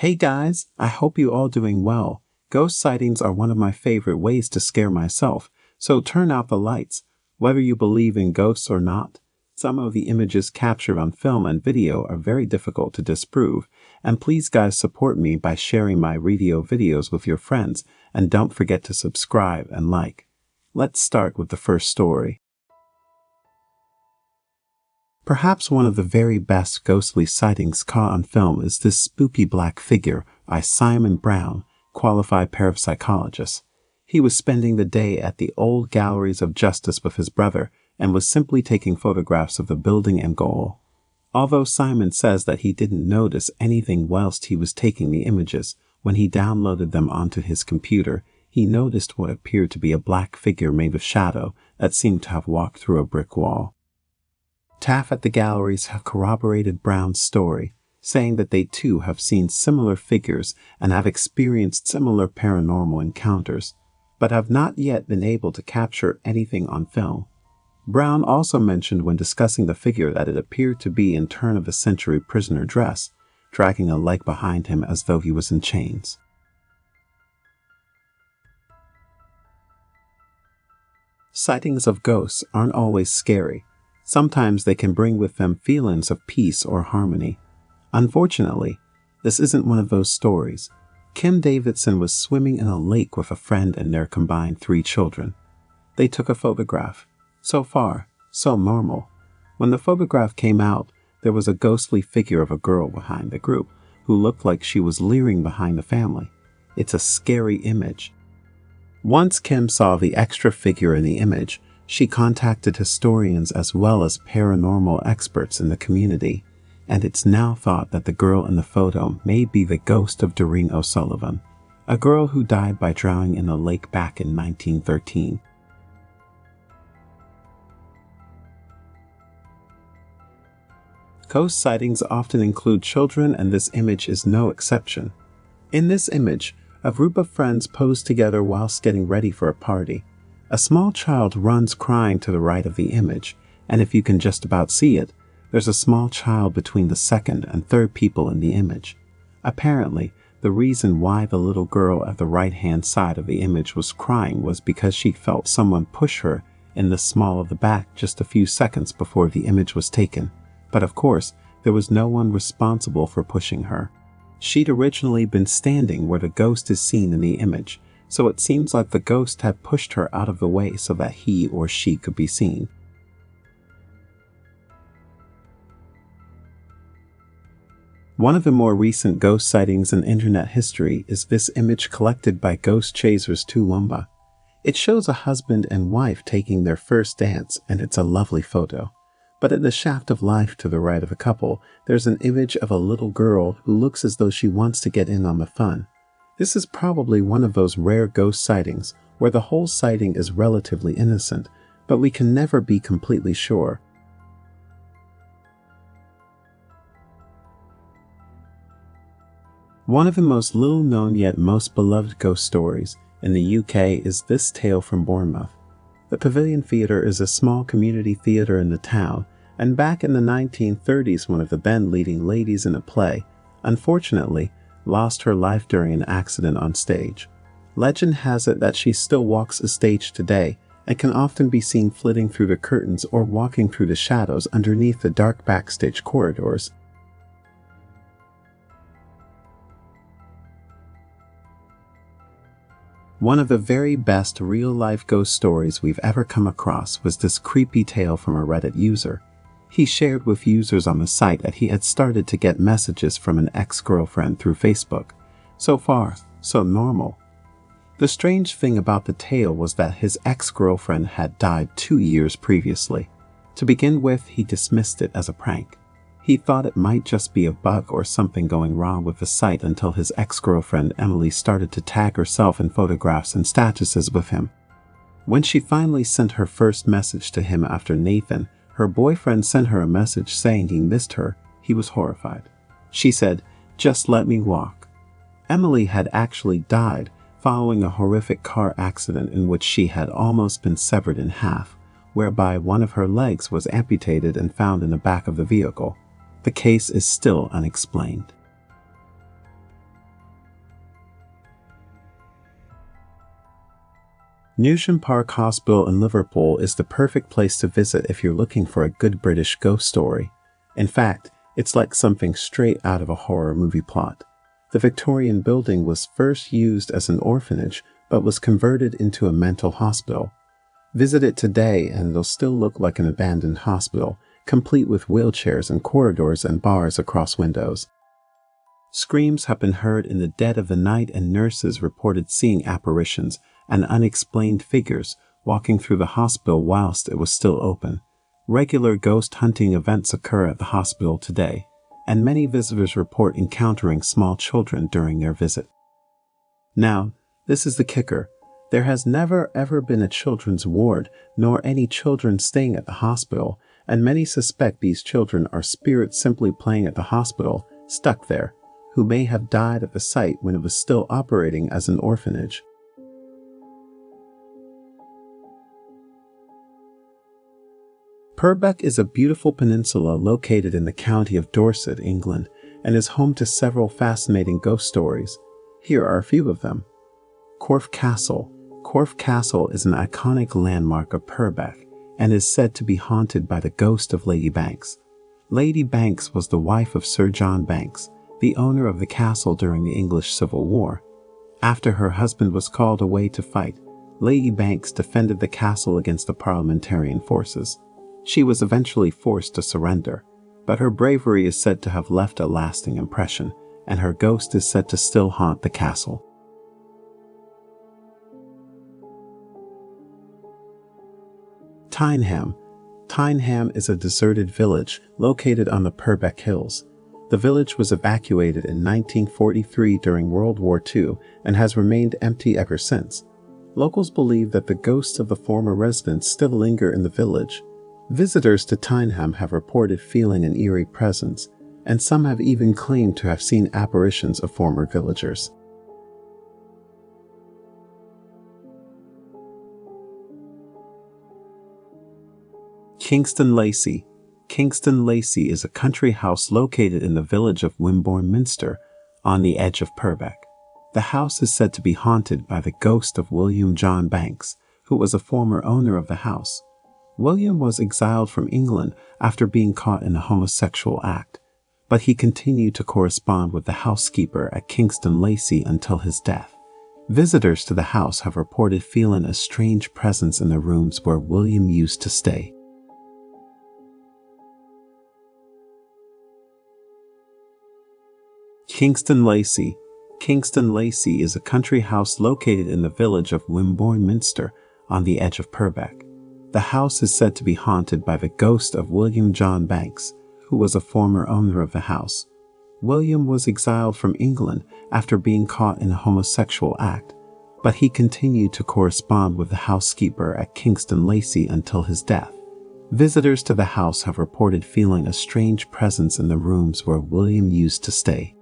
Hey guys, I hope you all doing well. Ghost sightings are one of my favorite ways to scare myself, so turn out the lights. Whether you believe in ghosts or not, some of the images captured on film and video are very difficult to disprove, and please guys support me by sharing my radio videos with your friends, and don't forget to subscribe and like. Let's start with the first story. Perhaps one of the very best ghostly sightings caught on film is this spooky black figure by Simon Brown, qualified parapsychologist. He was spending the day at the old Galleries of Justice with his brother and was simply taking photographs of the building and goal. Although Simon says that he didn't notice anything whilst he was taking the images, when he downloaded them onto his computer, he noticed what appeared to be a black figure made of shadow that seemed to have walked through a brick wall. Staff at the galleries have corroborated Brown's story, saying that they too have seen similar figures and have experienced similar paranormal encounters, but have not yet been able to capture anything on film. Brown also mentioned when discussing the figure that it appeared to be in turn-of-the-century prisoner dress, dragging a leg behind him as though he was in chains. Sightings of ghosts aren't always scary. Sometimes they can bring with them feelings of peace or harmony. Unfortunately, this isn't one of those stories. Kim Davidson was swimming in a lake with a friend and their combined 3 children. They took a photograph. So far, so normal. When the photograph came out, there was a ghostly figure of a girl behind the group who looked like she was leering behind the family. It's a scary image. Once Kim saw the extra figure in the image, she contacted historians as well as paranormal experts in the community, and it's now thought that the girl in the photo may be the ghost of Doreen O'Sullivan, a girl who died by drowning in a lake back in 1913. Ghost sightings often include children, and this image is no exception. In this image, a group of friends pose together whilst getting ready for a party. A small child runs crying to the right of the image, and if you can just about see it, there's a small child between the second and third people in the image. Apparently, the reason why the little girl at the right-hand side of the image was crying was because she felt someone push her in the small of the back just a few seconds before the image was taken. But of course, there was no one responsible for pushing her. She'd originally been standing where the ghost is seen in the image, so it seems like the ghost had pushed her out of the way so that he or she could be seen. One of the more recent ghost sightings in internet history is this image collected by Ghost Chasers Toowoomba. It shows a husband and wife taking their first dance, and it's a lovely photo. But at the shaft of life to the right of the couple, there's an image of a little girl who looks as though she wants to get in on the fun. This is probably one of those rare ghost sightings where the whole sighting is relatively innocent, but we can never be completely sure. One of the most little-known yet most beloved ghost stories in the UK is this tale from Bournemouth. The Pavilion Theatre is a small community theatre in the town, and back in the 1930s, one of the then leading ladies in a play, unfortunately, lost her life during an accident on stage. Legend has it that she still walks a stage today and can often be seen flitting through the curtains or walking through the shadows underneath the dark backstage corridors. One of the very best real-life ghost stories we've ever come across was this creepy tale from a Reddit user. He shared with users on the site that he had started to get messages from an ex-girlfriend through Facebook. So far, so normal. The strange thing about the tale was that his ex-girlfriend had died 2 years previously. To begin with, he dismissed it as a prank. He thought it might just be a bug or something going wrong with the site until his ex-girlfriend Emily started to tag herself in photographs and statuses with him. When she finally sent her first message to him after Nathan, her boyfriend sent her a message saying he missed her. He was horrified. She said, "Just let me walk." Emily had actually died following a horrific car accident in which she had almost been severed in half, whereby one of her legs was amputated and found in the back of the vehicle. The case is still unexplained. Newsham Park Hospital in Liverpool is the perfect place to visit if you're looking for a good British ghost story. In fact, it's like something straight out of a horror movie plot. The Victorian building was first used as an orphanage, but was converted into a mental hospital. Visit it today and it'll still look like an abandoned hospital, complete with wheelchairs and corridors and bars across windows. Screams have been heard in the dead of the night, and nurses reported seeing apparitions and unexplained figures walking through the hospital whilst it was still open. Regular ghost hunting events occur at the hospital today, and many visitors report encountering small children during their visit. Now, this is the kicker. There has never ever been a children's ward, nor any children staying at the hospital, and many suspect these children are spirits simply playing at the hospital, stuck there, who may have died at the site when it was still operating as an orphanage. Purbeck is a beautiful peninsula located in the county of Dorset, England, and is home to several fascinating ghost stories. Here are a few of them. Corfe Castle. Corfe Castle is an iconic landmark of Purbeck and is said to be haunted by the ghost of Lady Banks. Lady Banks was the wife of Sir John Banks, the owner of the castle during the English Civil War. After her husband was called away to fight, Lady Banks defended the castle against the parliamentarian forces. She was eventually forced to surrender, but her bravery is said to have left a lasting impression, and her ghost is said to still haunt the castle. Tyneham. Tyneham is a deserted village located on the Purbeck Hills. The village was evacuated in 1943 during World War II and has remained empty ever since. Locals believe that the ghosts of the former residents still linger in the village. Visitors to Tyneham have reported feeling an eerie presence, and some have even claimed to have seen apparitions of former villagers. Kingston Lacey. Kingston Lacey is a country house located in the village of Wimborne Minster, on the edge of Purbeck. The house is said to be haunted by the ghost of William John Banks, who was a former owner of the house. William was exiled from England after being caught in a homosexual act, but he continued to correspond with the housekeeper at Kingston Lacey until his death. Visitors to the house have reported feeling a strange presence in the rooms where William used to stay. Kingston Lacey. Kingston Lacey is a country house located in the village of Wimborne Minster, on the edge of Purbeck. The house is said to be haunted by the ghost of William John Banks, who was a former owner of the house. William was exiled from England after being caught in a homosexual act, but he continued to correspond with the housekeeper at Kingston Lacey until his death. Visitors to the house have reported feeling a strange presence in the rooms where William used to stay.